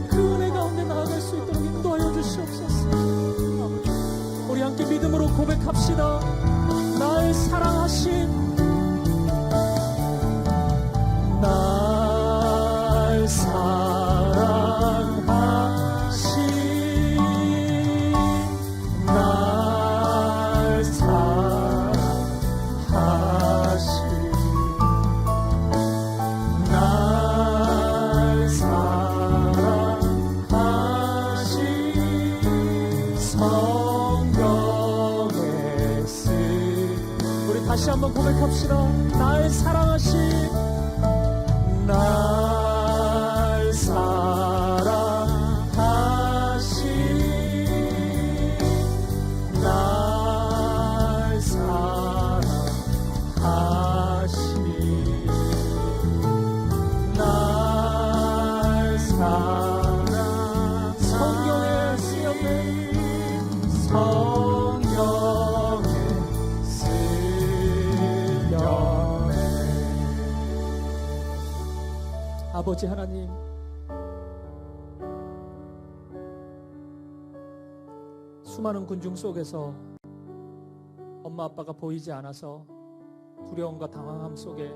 그 은혜 가운데 나아갈 수 있도록 인도하여 주시옵소서. 우리 함께 믿음으로 고백합시다. 날 사랑하신, 날 사랑하신, 날 사랑하신, 날 사랑하신 성경에 쓴, 우리 다시 한번 고백합시다. 날 사랑하신, 날 사랑하신, 날 사랑하신, 날 사랑, 성경에 쓰였네, 성경에 쓰였네. 아버지 하나님, 수많은 군중 속에서 엄마 아빠가 보이지 않아서 두려움과 당황함 속에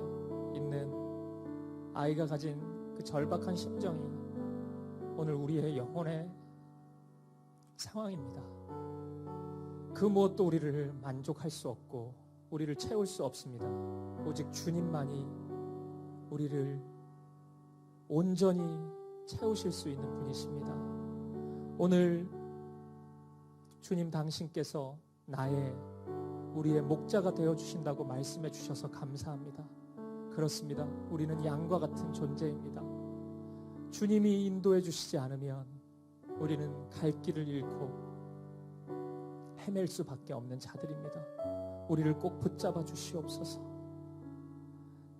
있는 아이가 가진 그 절박한 심정이 오늘 우리의 영혼의 상황입니다. 그 무엇도 우리를 만족할 수 없고 우리를 채울 수 없습니다. 오직 주님만이 우리를 온전히 채우실 수 있는 분이십니다. 오늘 주님 당신께서 우리의 목자가 되어주신다고 말씀해 주셔서 감사합니다. 그렇습니다. 우리는 양과 같은 존재입니다. 주님이 인도해 주시지 않으면 우리는 갈 길을 잃고 헤맬 수밖에 없는 자들입니다. 우리를 꼭 붙잡아 주시옵소서.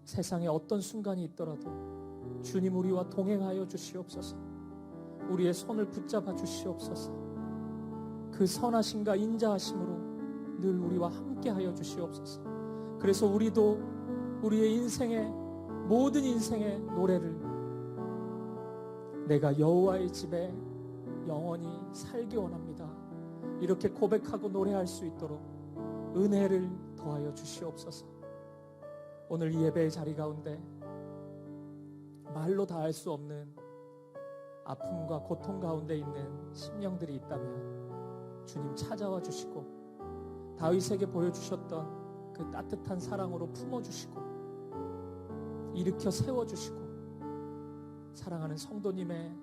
세상에 어떤 순간이 있더라도 주님 우리와 동행하여 주시옵소서. 우리의 손을 붙잡아 주시옵소서. 그 선하심과 인자하심으로 늘 우리와 함께하여 주시옵소서. 그래서 우리도 우리의 인생의 모든 인생의 노래를 내가 여호와의 집에 영원히 살기 원합니다, 이렇게 고백하고 노래할 수 있도록 은혜를 더하여 주시옵소서. 오늘 이 예배의 자리 가운데 말로 다 할 수 없는 아픔과 고통 가운데 있는 심령들이 있다면 주님 찾아와 주시고 다윗에게 보여주셨던 그 따뜻한 사랑으로 품어주시고 일으켜 세워주시고 사랑하는 성도님의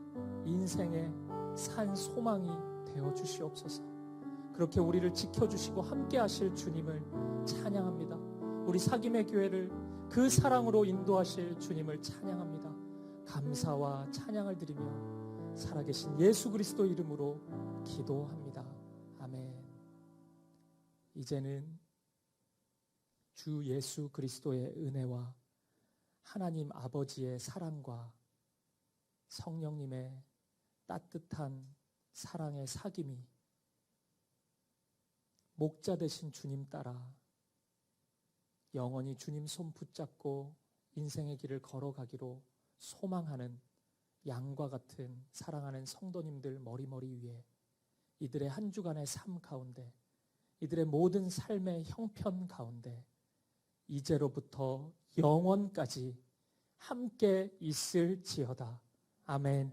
인생의 산 소망이 되어 주시옵소서. 그렇게 우리를 지켜주시고 함께 하실 주님을 찬양합니다. 우리 사김의 교회를 그 사랑으로 인도하실 주님을 찬양합니다. 감사와 찬양을 드리며 살아계신 예수 그리스도 이름으로 기도합니다. 아멘. 이제는 주 예수 그리스도의 은혜와 하나님 아버지의 사랑과 성령님의 따뜻한 사랑의 사귐이 목자 되신 주님 따라 영원히 주님 손 붙잡고 인생의 길을 걸어가기로 소망하는 양과 같은 사랑하는 성도님들 머리머리 위에 이들의 한 주간의 삶 가운데 이들의 모든 삶의 형편 가운데 이제로부터 영원까지 함께 있을지어다. 아멘.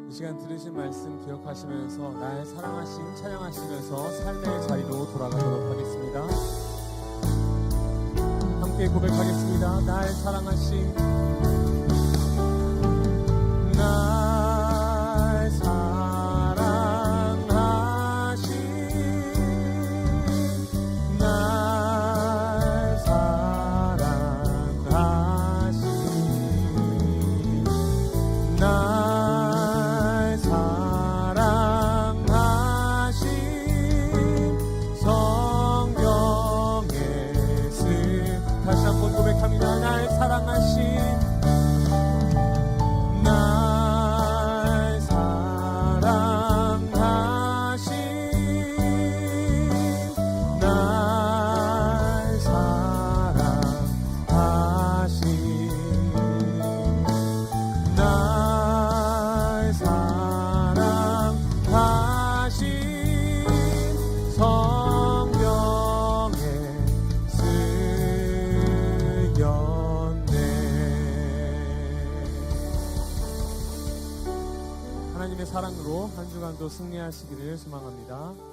이 시간 들으신 말씀 기억하시면서 날 사랑하심 찬양하시면서 삶의 자리로 돌아가도록 하겠습니다. 함께 고백하겠습니다. 날 사랑하심, 날 사랑하심, 날 사랑하심, 날 사랑하심, 성경의 씀. 다시 한번 고백합니다. 날 사랑하심, 날 사랑하심, 날 사랑하심, 날 사랑하심, 성경에 쓰였네. 하나님의 사랑으로 한 주간도 승리하시기를 소망합니다.